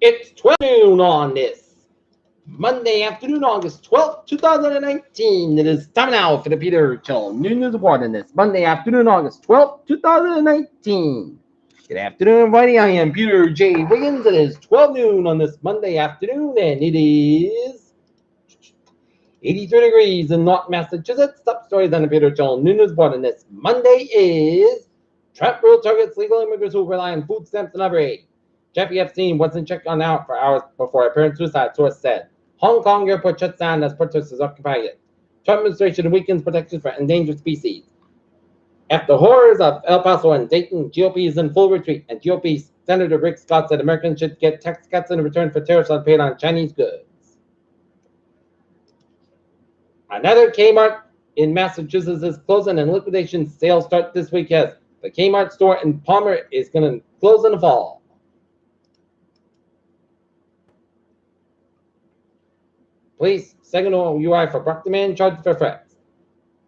It's 12 noon on this Monday afternoon, August 12th, 2019. It is time now for the Peter Chill Noon News Report on this Monday afternoon, August 12th, 2019. Good afternoon, everybody. I am Peter J. Wiggins. It is 12 noon on this Monday afternoon, and it is 83 degrees in North Massachusetts. Top stories on the Peter Chill Noon News Report on this Monday is Trump rule targets legal immigrants who rely on food stamps and other aid. Jeffrey Epstein wasn't checked on out for hours before apparent suicide, source said. Hong Kong airport shuts down as protesters occupy it. Trump administration weakens protections for endangered species. After horrors of El Paso and Dayton, GOP is in full retreat, and GOP Senator Rick Scott said Americans should get tax cuts in return for tariffs unpaid on Chinese goods. Another Kmart in Massachusetts is closing, and liquidation sales start this week as the Kmart store in Palmer is going to close in the fall. Police signal UI for Brockton man charged for threats.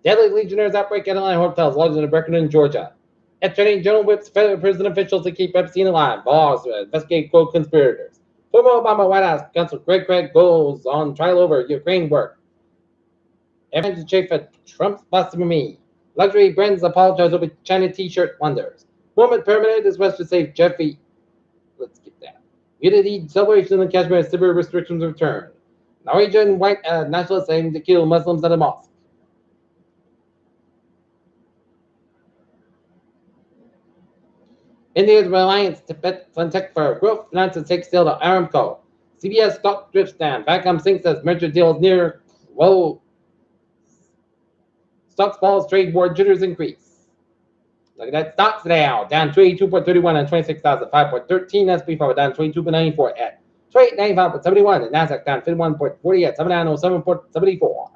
Deadly Legionnaires outbreak at Atlanta hotels lodged in a Brecken in Georgia. Attorney General whips federal prison officials to keep Epstein alive. Laws investigate quote conspirators. Former Obama White House counsel Greg Craig goes on trial over Ukraine work. Everyone to chafe at Trump's blasphemy. Luxury brands apologize over China T-shirt wonders. Woman permanent is West to save Jeffrey. Let's get that. Unity celebration in Kashmir. Severe restrictions return. Norwegian white nationalists aim to kill Muslims at a mosque. India's reliance to Tech for growth finances take sale to Aramco. CBS stock drifts down. Viacom sinks as merger deals near close. Stocks falls, trade war jitters increase. Look at that. Stocks now down 22.31 on 26,005.13. SP5 down 22.94 at 2895.71, and NASDAQ down 51.40 at 7907.74.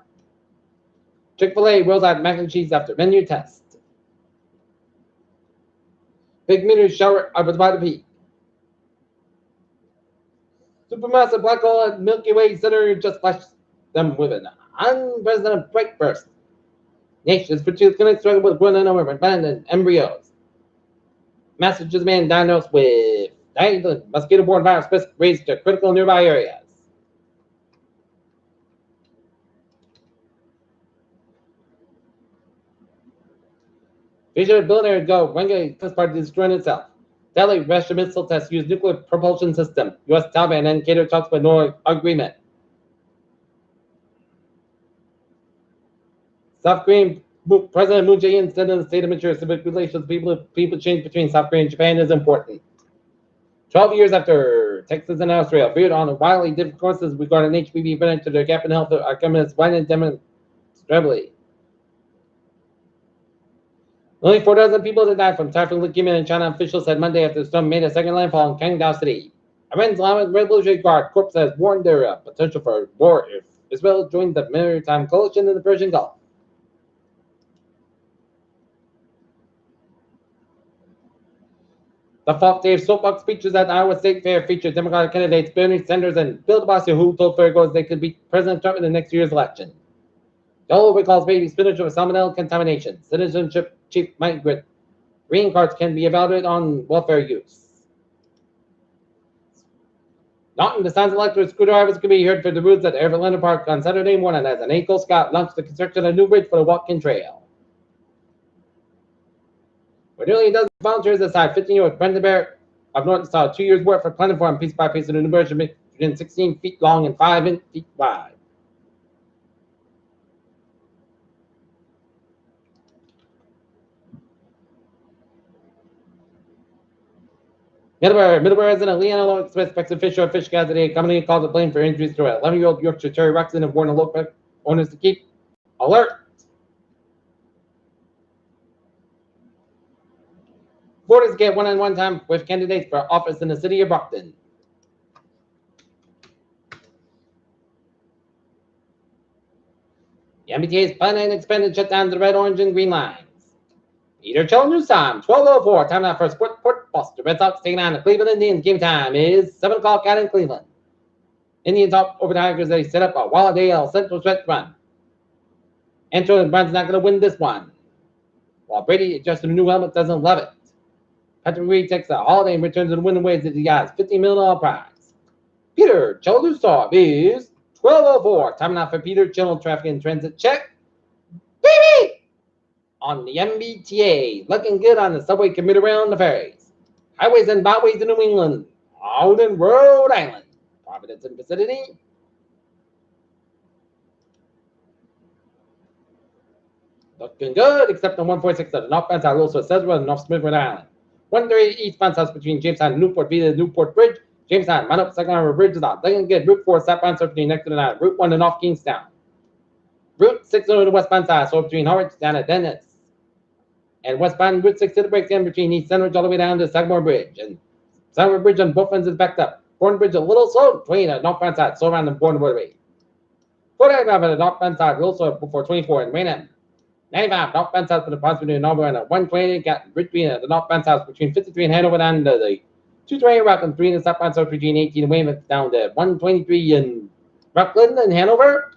Chick-fil-A rolls out mac and cheese after menu test. Big meteor shower over the body peak. Supermassive black hole at Milky Way center just flashed them with an unprecedented bright burst. Nations particularly struggle with growing number of abandoned embryos. Massachusetts man diagnosed with mosquito-borne virus risk raised to critical nearby areas. Fisher billionaire go Wenge test party destroying itself. Delhi Russian missile test used nuclear propulsion system. U.S. Taliban indicator talks but no agreement. South Korean President Moon Jae-in said in the State of Mature Civic Relations, people change between South Korea and Japan is important. 12 years after Texas and Australia veered on wildly different courses regarding HPV variant to their gap in health, our government is widening demonstrably. Only 4,000 people that died from typhoon leukemia in China, officials said Monday after the storm made a second landfall in Kangdao City. Iran's Islamic Revolutionary Guard Corps has warned there potential for war if Israel joined the maritime coalition in the Persian Gulf. The Falk Dave soapbox speeches at the Iowa State Fair featured Democratic candidates Bernie Sanders and Bill de Blasio, who told fairgoers they could beat President Trump in the next year's election. Dole recalls baby spinach with salmonella contamination. Citizenship chief Mike Gritt. Green cards can be evaluated on welfare use. Not in the signs electric screwdrivers could be heard for the routes at Everland Park on Saturday morning as an Eagle Scout launched the construction of a new bridge for the walk-in trail. With nearly a dozen volunteers aside, 15-year-old Brendan Bear of Norton saw 2 years' work for planning for him piece by piece of the new bridge between 16 feet long and 5 feet wide. Middleborough resident Leanna Lowe expects a fish or fish guy today. A company called the blame for injuries to an 11-year-old Yorkshire Terrier Roxon and warned the local owners to keep alert. Voters get one-on-one time with candidates for office in the city of Brockton. The MBTA is planning to expand and shut down the red, orange, and green lines. Peter Chill News Time, 12:04. Time now for Sport Bust. The Red Sox taking on the Cleveland Indians. Game time is 7 o'clock out in Cleveland. Indians up over the Tigers. They set up a Walladale Central stretch run. Antonio Brown's not going to win this one. While Brady adjusted a new helmet, doesn't love it. Patrick Reed takes a holiday and returns to the winning ways of the guys. $50 million prize. Peter Children's stop is 12:04. Time now for Peter Children Traffic and Transit check. Baby! On the MBTA, looking good on the subway commute around the ferries. Highways and byways in New England, out in Rhode Island, Providence and vicinity. Looking good, except on 146 at the northbound side, also Cesar and North Smith, Rhode Island. 130 eastbound south between Jamestown and Newport via the Newport Bridge. Jamestown, mount up, second hour bridge is out. Looking good. Route 4 southbound south between next to the 9. Route 1 to North Kingstown. Route 6 to the westbound side, so between Harwich down at Dennis. And westbound Route 6 to the breaks in between East Sandwich all the way down to Sagamore Bridge. And Sagamore Bridge on both ends is backed up. Bourne Bridge a little slow, 20 at northbound side, so around the Bourne Waterway. 45 at the northbound side, real slow before 24 in Raynham. 95 northbound south for the parts between Norway and 120 got Richmond at the northbound south between 53 and Hanover down to the 220 Rockland 3 and the southbound south between 18 and Weymouth down to 123 in Rockland and Hanover.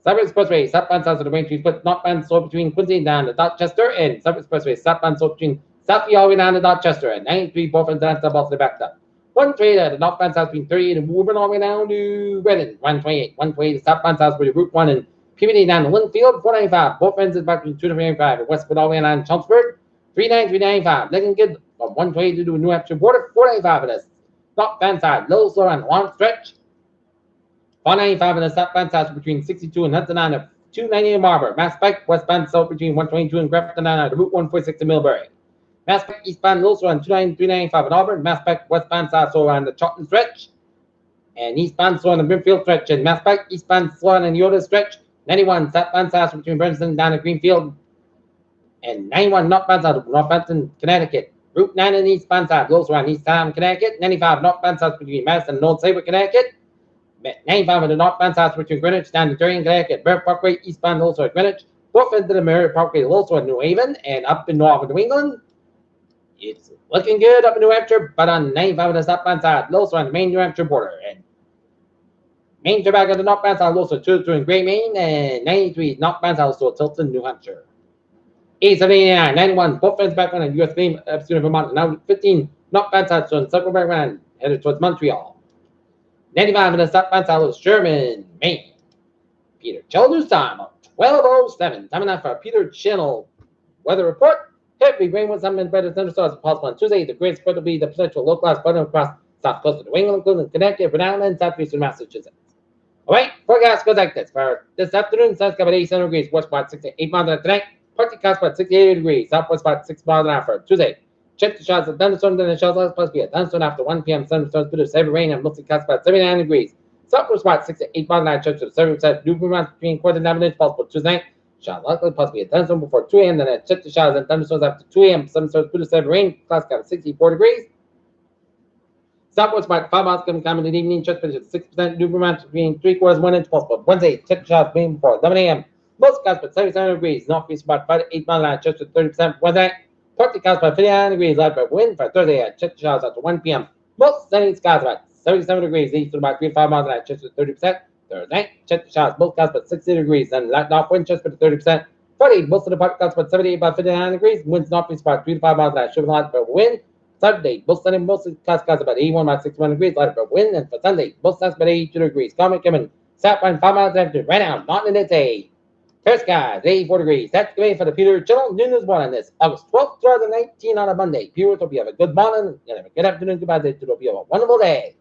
Southern Expressway southbound south of the Main Street split northbound slow between Quincy and down to Dorchester and Southern Expressway southbound slow between Southie all the way down to Dorchester and 93 both ends down to Boston backed up. 128 at the northbound south between 38 and Woburn all the way down to Redden. 128 southbound south between Route 1 and Peabody down to Linfield, 495. Both ends is back between 295 and Westwood all the way down to Chelmsford. 39395. Looking good from 120 to the New Hampshire border. 495 of this. Northbound side, little slow on long stretch. 495 in the southbound side between 62 and Hudson down to 290 in Marlborough. Mass Pike, westbound south between 122 and Grafton down to Route 146 in Millbury. Mass Pike, eastbound, little slow on 29395 in Auburn. Mass Pike, westbound side, so on the Charlton stretch. And eastbound slow on the Brimfield stretch. And Mass Pike, eastbound slow on the Yoda stretch. 91 southbound south between Bernardston down to Greenfield, and 91 northbound south to Northampton, Connecticut. Route 9 and eastbound south goes around East Town, Connecticut. 95 northbound south between Madison and North Sabre, Connecticut. 95 in the northbound south between Greenwich down to Darien, Connecticut. Bear Parkway eastbound also at Greenwich. Both into the Merritt Parkway also at New Haven and up in north of New England. It's looking good up in New Hampshire, but on 95 in the southbound side, also on the Maine New Hampshire border. And Main to back at the northbound side, also 2 in Great Maine, and 93 northbound side, also Tilton, New Hampshire. 879, 91, both ends back on the US Maine, Upstate Vermont, now 15 northbound side, so in Circle Background, headed towards Montreal. 95 in the southbound side, was Sherman, Maine. Peter Children's time, 12:07. Time enough for Peter Channel weather report. Heavy rain with some better thunderstorms possible on Tuesday. The greatest spread will be the potential localized flooding across south coast of New England, including Connecticut, Rhode Island, and southeastern Massachusetts. All right, forecast goes like this. For this afternoon, sun's about 87 degrees, west about 68 miles an hour tonight. Partly clouds about 68 degrees, southwest about 6 miles an hour for Tuesday. Check the shots of thunderstorms and the shells plus be a thunderstorm after 1 p.m. Thunderstorms due to heavy rain and mostly clouds about 79 degrees. Southwest about 68 miles an hour. Check to the 70% new amounts between quarter and 9 minutes possible Tuesday night. Shot likely possibly a thunderstorm before 2 a.m. Then check the shots and thunderstorms after 2 a.m. Thunderstorms due to heavy rain. Clouds got 64 degrees. Southwest about 5 miles coming in the evening, just finished at 6% new amounts between 3/4 and 1 inch possible. Wednesday, check the shots being before 11 a.m. Most clouds about 77 degrees. Northeast about 5 to 8 miles an hour, just at 30%. Wednesday, partly clouds about 59 degrees. Light by wind for Thursday, check the shots after 1 p.m. Most sunny skies about 77 degrees. East to about 3 to 5 miles an hour, just at 30%. Thursday, check the shots. Most clouds about 60 degrees. And light north wind just at 30%. Friday, most of the partly clouds about 78 by 59 degrees. Winds northeast about 3 to 5 miles an hour, showing light by wind. Saturday, both sunny, mostly clouds about 81 by 61 degrees, light of wind, and for Sunday, both clouds about 82 degrees. Coming south wind 5 miles an hour right now, not in the day. Fair skies, 84 degrees. That's the way for the Peter Channel Noon News 1 on this August 12th, 2019 on a Monday. Peter, hope you have a good morning and have a good afternoon. Goodbye. Hope you have a wonderful day.